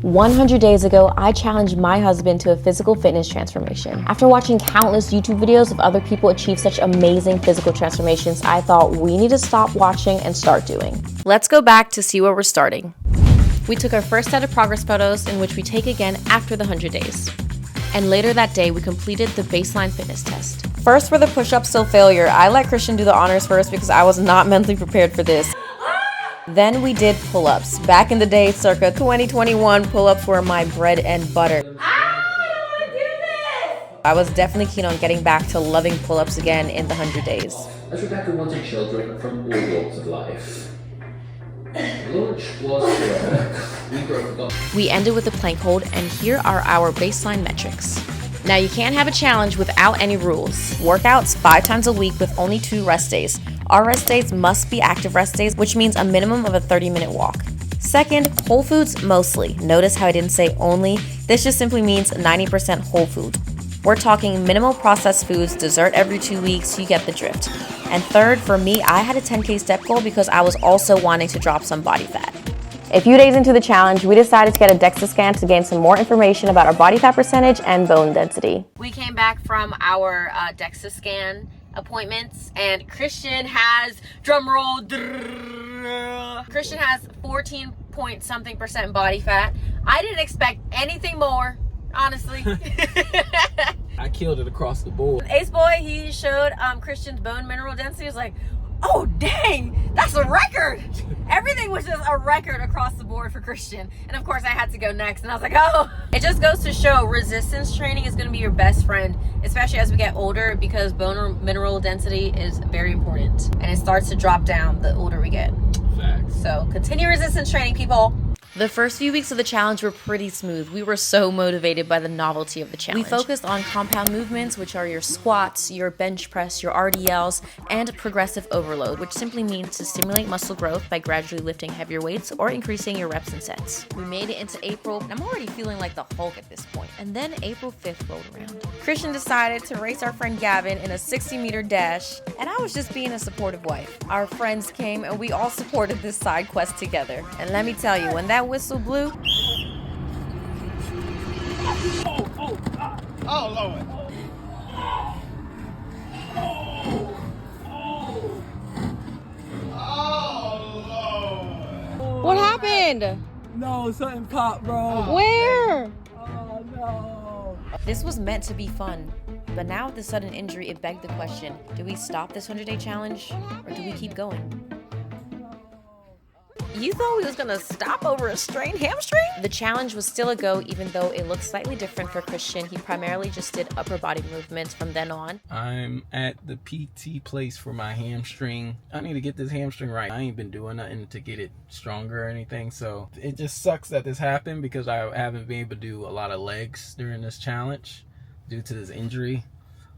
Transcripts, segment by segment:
100 days ago, I challenged my husband to a physical fitness transformation. After watching countless YouTube videos of other people achieve such amazing physical transformations, I thought we need to stop watching and start doing. Let's go back to see where we're starting. We took our first set of progress photos, in which we take again after the 100 days. And later that day, we completed the baseline fitness test. First, for the push-up still failure, I let Christian do the honors first because I was not mentally prepared for this. Then we did pull-ups. Back in the day, circa 2021, pull-ups were my bread and butter. I don't want to do this! I was definitely keen on getting back to loving pull-ups again in the 100 days. As Rebecca wanted children from all walks of life. Launch was We ended with a plank hold, and here are our baseline metrics. Now, you can't have a challenge without any rules. Workouts 5 times a week with only 2 rest days. Our rest days must be active rest days, which means a minimum of a 30-minute walk. Second, whole foods mostly. Notice how I didn't say only. This just simply means 90% whole food. We're talking minimal processed foods, dessert every 2 weeks, you get the drift. And third, for me, I had a 10K step goal because I was also wanting to drop some body fat. A few days into the challenge, we decided to get a DEXA scan to gain some more information about our body fat percentage and bone density. We came back from our DEXA scan appointments, and Christian has, drum roll, Christian has 14-point-something% body fat. I didn't expect anything more, honestly. I killed it across the board. Ace Boy, he showed Christian's bone mineral density. He was like, oh dang, that's a record. Everything was just a record across the board for Christian. And of course I had to go next, and I was like, oh. It just goes to show resistance training is gonna be your best friend, especially as we get older, because bone mineral density is very important. And it starts to drop down the older we get. Facts. So continue resistance training, people. The first few weeks of the challenge were pretty smooth. We were so motivated by the novelty of the challenge. We focused on compound movements, which are your squats, your bench press, your RDLs, and progressive overload, which simply means to stimulate muscle growth by gradually lifting heavier weights or increasing your reps and sets. We made it into April, and I'm already feeling like the Hulk at this point. And then April 5th rolled around. Christian decided to race our friend Gavin in a 60-meter dash, and I was just being a supportive wife. Our friends came, and we all supported this side quest together. And let me tell you, when that whistle blew, Oh, Lord. what happened? No, something popped, bro. Where? Oh, no. This was meant to be fun, but now with the sudden injury, it begged the question, do we stop this 100-day challenge, or do we keep going? You thought we was gonna stop over a strained hamstring? The challenge was still a go, even though it looked slightly different for Christian. He primarily just did upper body movements from then on. I'm at the PT place for my hamstring. I need to get this hamstring right. I ain't been doing nothing to get it stronger or anything, so it just sucks that this happened because I haven't been able to do a lot of legs during this challenge due to this injury.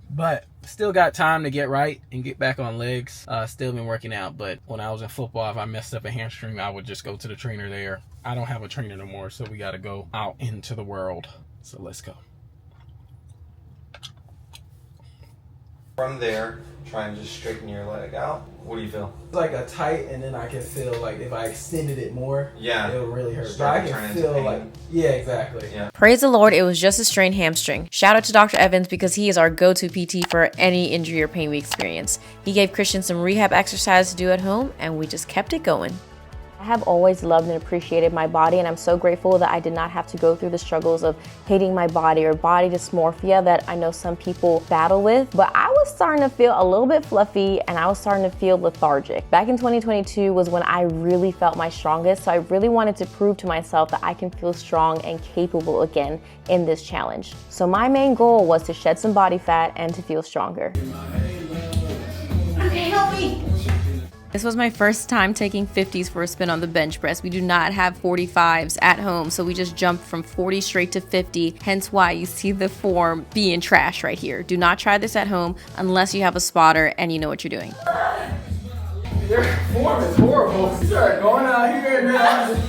But still got time to get right and get back on legs. Still been working out, but when I was in football, if I messed up a hamstring, I would just go to the trainer there. I don't have a trainer no more, so we got to go out into the world. So let's go. From there, try and just straighten your leg out. What do you feel? It's like a tight, and then I can feel like if I extended it more, Yeah. it'll really hurt. But Start I to turn can into feel pain. like, yeah, exactly. Yeah. Praise the Lord, it was just a strained hamstring. Shout out to Dr. Evans because he is our go-to PT for any injury or pain we experience. He gave Christian some rehab exercises to do at home, and we just kept it going. I have always loved and appreciated my body, and I'm so grateful that I did not have to go through the struggles of hating my body or body dysmorphia that I know some people battle with. But I was starting to feel a little bit fluffy, and I was starting to feel lethargic. Back in 2022 was when I really felt my strongest, so I really wanted to prove to myself that I can feel strong and capable again in this challenge. So my main goal was to shed some body fat and to feel stronger. Okay, help me. This was my first time taking 50s for a spin on the bench press. We do not have 45s at home, so we just jumped from 40 straight to 50, hence why you see the form being trash right here. Do not try this at home unless you have a spotter and you know what you're doing. Your form is horrible. You start going out here and then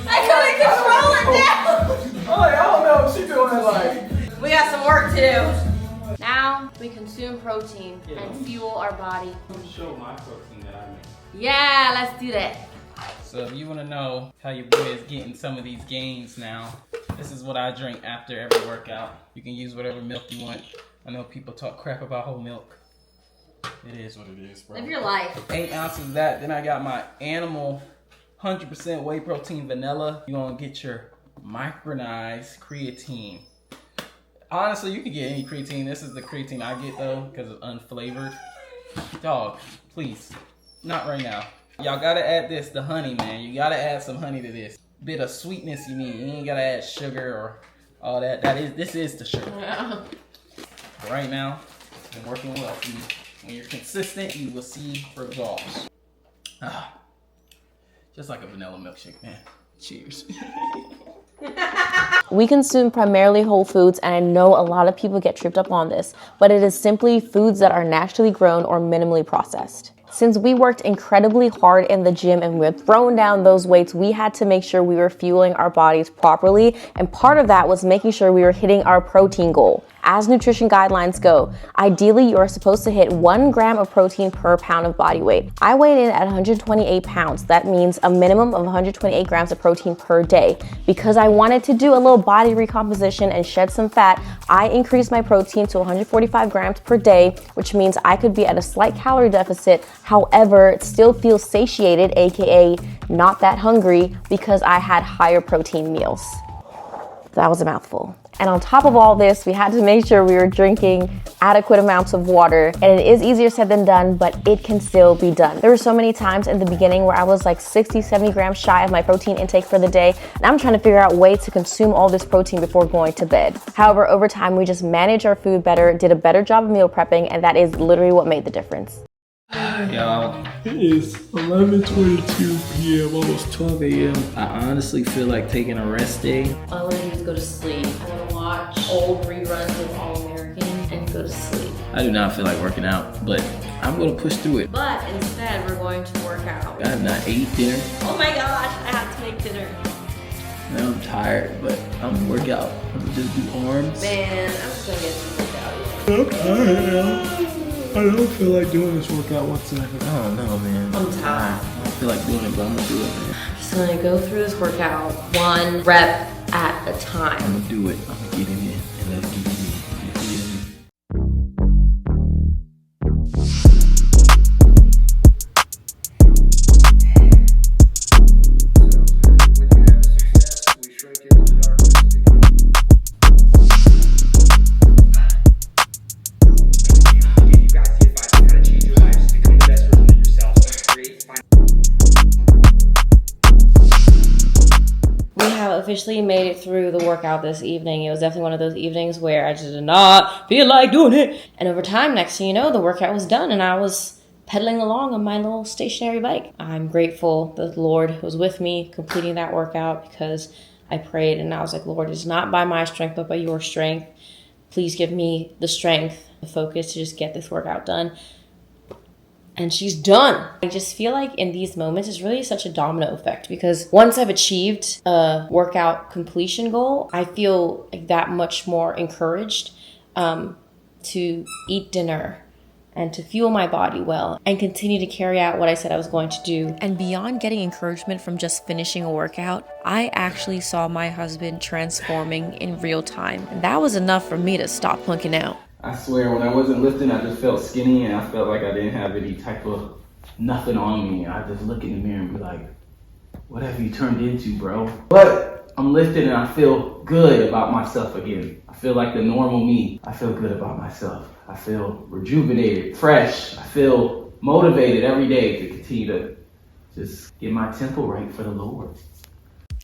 I couldn't control it now. I don't know what she's doing. Like, We got some work to do. Now we consume protein and fuel our body. show my protein that I make. Yeah, let's do that. So if you want to know how your boy is getting some of these gains now, this is what I drink after every workout. You can use whatever milk you want. I know people talk crap about whole milk. It is what it is, bro. Live your life. 8 ounces of that. Then I got my Animal 100% whey protein vanilla. You're gonna get your micronized creatine. Honestly, you can get any creatine. This is the creatine I get though, because it's unflavored. Dog, please, not right now. Y'all gotta add this, the honey, man. You gotta add some honey to this. Bit of sweetness you need. You ain't gotta add sugar or all that. This is the sugar. Yeah. Right now, it's been working well for you. When you're consistent, you will see results. Just like a vanilla milkshake, man. Cheers. We consume primarily whole foods, and I know a lot of people get tripped up on this, but it is simply foods that are naturally grown or minimally processed. Since we worked incredibly hard in the gym and we had thrown down those weights, we had to make sure we were fueling our bodies properly, and part of that was making sure we were hitting our protein goal. As nutrition guidelines go, ideally you are supposed to hit 1 gram of protein per pound of body weight. I weighed in at 128 pounds. That means a minimum of 128 grams of protein per day. Because I wanted to do a little body recomposition and shed some fat, I increased my protein to 145 grams per day, which means I could be at a slight calorie deficit. However, it still feels satiated, aka not that hungry, because I had higher protein meals. That was a mouthful. And on top of all this, we had to make sure we were drinking adequate amounts of water. And it is easier said than done, but it can still be done. There were so many times in the beginning where I was like 60, 70 grams shy of my protein intake for the day. And I'm trying to figure out ways to consume all this protein before going to bed. However, over time, we just managed our food better, did a better job of meal prepping, and that is literally what made the difference. Y'all, it is 11:22 p.m., almost 12 a.m. I honestly feel like taking a rest day. All I want to do is go to sleep. I want to watch old reruns of All American and go to sleep. I do not feel like working out, but I'm going to push through it. But instead, we're going to work out. I have not ate dinner. Oh my gosh, I have to make dinner. Now I'm tired, but I'm going to work out. I'm going to just do arms. Man, I'm just going to get some workout. I'm tired. I don't feel like doing this workout whatsoever. I don't know, man. I'm tired. I don't feel like doing it, but I'm gonna do it, man. I'm just gonna go through this workout 1 rep at a time. I'm gonna do it. I'm gonna get in it and let's get in it. Officially made it through the workout this evening. It was definitely one of those evenings where I just did not feel like doing it. And over time, next thing you know, the workout was done and I was pedaling along on my little stationary bike. I'm grateful that the Lord was with me completing that workout because I prayed and I was like, Lord, it's not by my strength, but by your strength. Please give me the strength, the focus to just get this workout done. And she's done. I just feel like in these moments, it's really such a domino effect because once I've achieved a workout completion goal, I feel like that much more encouraged to eat dinner and to fuel my body well and continue to carry out what I said I was going to do. And beyond getting encouragement from just finishing a workout, I actually saw my husband transforming in real time. And that was enough for me to stop plunking out. I swear, when I wasn't lifting, I just felt skinny and I felt like I didn't have any type of nothing on me. I just look in the mirror and be like, what have you turned into, bro? But I'm lifted and I feel good about myself again. I feel like the normal me. I feel good about myself. I feel rejuvenated, fresh. I feel motivated every day to continue to just get my temple right for the Lord.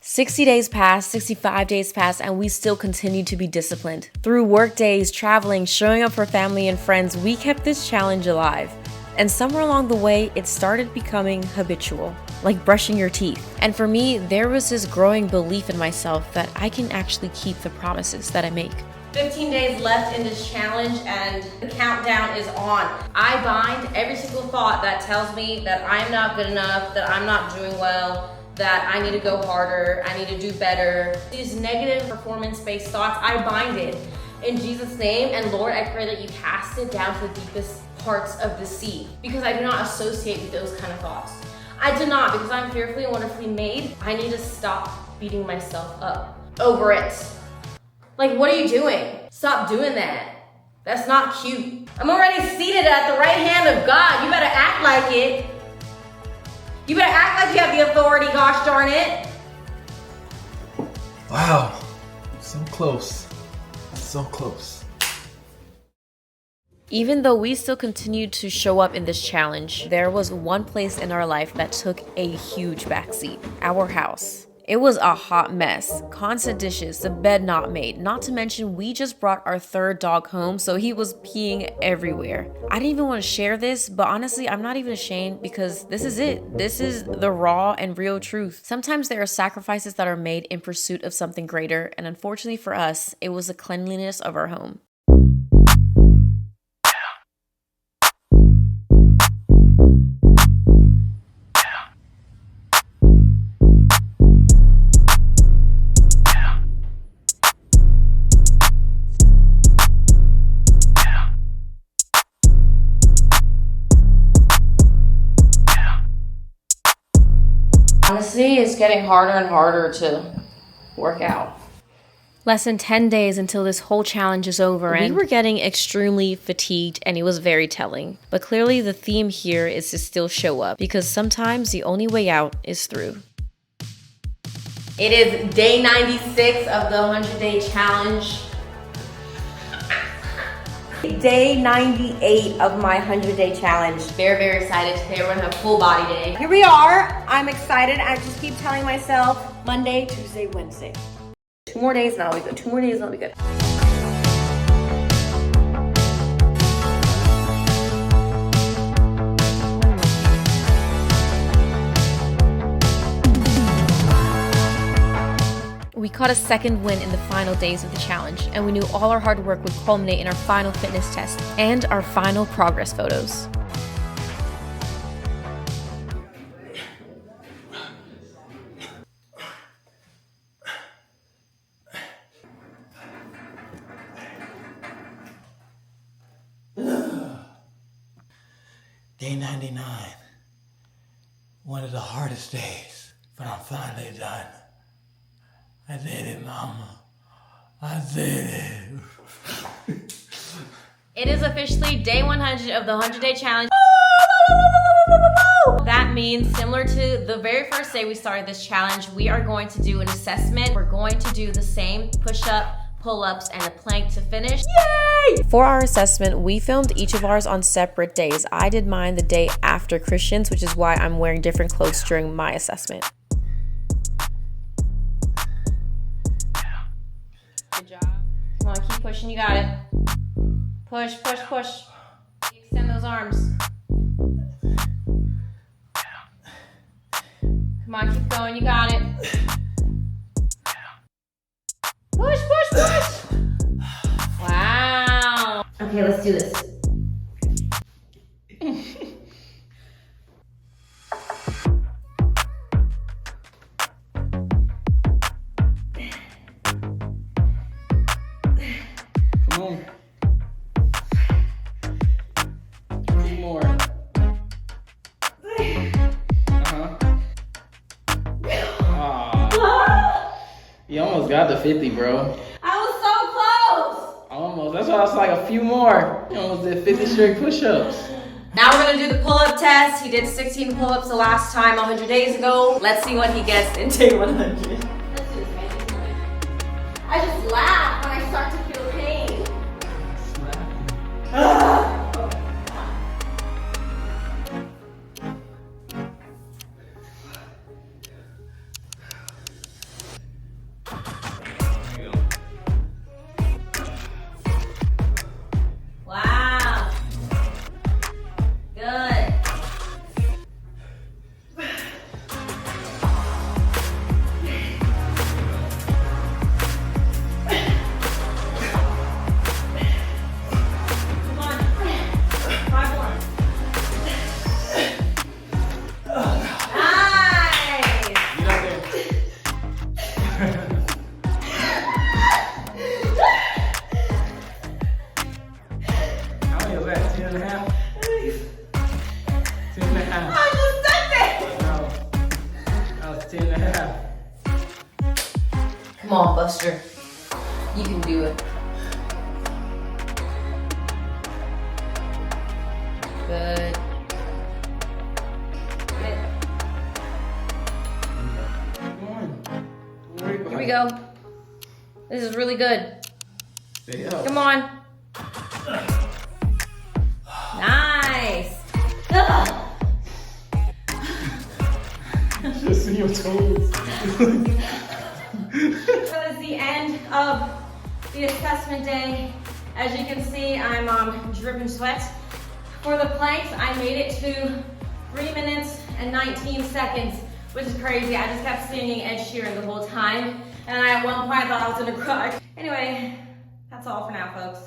60 days passed, 65 days passed, and we still continued to be disciplined. Through work days, traveling, showing up for family and friends, we kept this challenge alive. And somewhere along the way, it started becoming habitual, like brushing your teeth. And for me, there was this growing belief in myself that I can actually keep the promises that I make. 15 days left in this challenge and the countdown is on. I bind every single thought that tells me that I'm not good enough, that I'm not doing well, that I need to go harder, I need to do better. These negative performance-based thoughts, I bind it in Jesus' name. And Lord, I pray that you cast it down to the deepest parts of the sea because I do not associate with those kind of thoughts. I do not, because I'm fearfully and wonderfully made. I need to stop beating myself up over it. Like, what are you doing? Stop doing that. That's not cute. I'm already seated at the right hand of God. You better act like it. You better act like you have the authority, gosh darn it. Wow, so close, so close. Even though we still continued to show up in this challenge, there was one place in our life that took a huge backseat: our house. It was a hot mess, constant dishes, the bed not made, not to mention we just brought our third dog home, so he was peeing everywhere. I didn't even want to share this, but honestly, I'm not even ashamed because this is it. This is the raw and real truth. Sometimes there are sacrifices that are made in pursuit of something greater, and unfortunately for us, it was the cleanliness of our home. Honestly, it's getting harder and harder to work out. Less than 10 days until this whole challenge is over, and we were getting extremely fatigued, and it was very telling. But clearly the theme here is to still show up, because sometimes the only way out is through. It is day 96 of the 100-day challenge. Day 98 of my 100-day challenge. Very, very excited. Today we're gonna have full body day. Here we are. I'm excited. I just keep telling myself Monday, Tuesday, Wednesday. 2 more days and I'll be good. 2 more days and I'll be good. We caught a second win in the final days of the challenge, and we knew all our hard work would culminate in our final fitness test and our final progress photos. Day 99, one of the hardest days, but I'm finally done. I did it, mama. I did it. It is officially day 100 of the 100-day challenge. That means, similar to the very first day we started this challenge, we are going to do an assessment. We're going to do the same push-up, pull-ups, and a plank to finish. Yay! For our assessment, we filmed each of ours on separate days. I did mine the day after Christian's, which is why I'm wearing different clothes during my assessment. Good job. Come on, keep pushing, you got it. Push, push, push. Extend those arms. Come on, keep going, you got it. Push, push, push. Wow. Okay, let's do this. Come on. 2 more. You almost got the 50, bro. I was so close. Almost. That's why I was like a few more. You almost did 50 straight push-ups. Now we're gonna do the pull-up test. He did 16 pull-ups the last time 100 days ago. Let's see what he gets in day 100. Let's do this, man. I just laugh when I start to feel pain. Wow. Good. You can do it. Good. Here we go. This is really good. Come on. Nice. Just in your toes. That is the end of the assessment day. As you can see, I'm dripping sweat. For the planks, I made it to 3 minutes and 19 seconds, which is crazy. I just kept singing Ed Sheeran the whole time. And I, at one point, I thought I was gonna cry. Anyway, that's all for now, folks.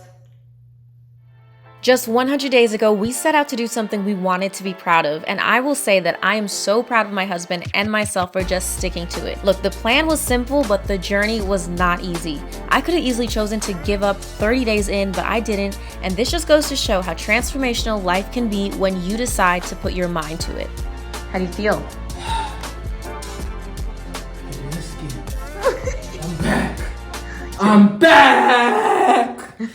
Just 100 days ago, we set out to do something we wanted to be proud of, and I will say that I am so proud of my husband and myself for just sticking to it. Look, the plan was simple, but the journey was not easy. I could have easily chosen to give up 30 days in, but I didn't, and this just goes to show how transformational life can be when you decide to put your mind to it. How do you feel? I'm back. I'm back.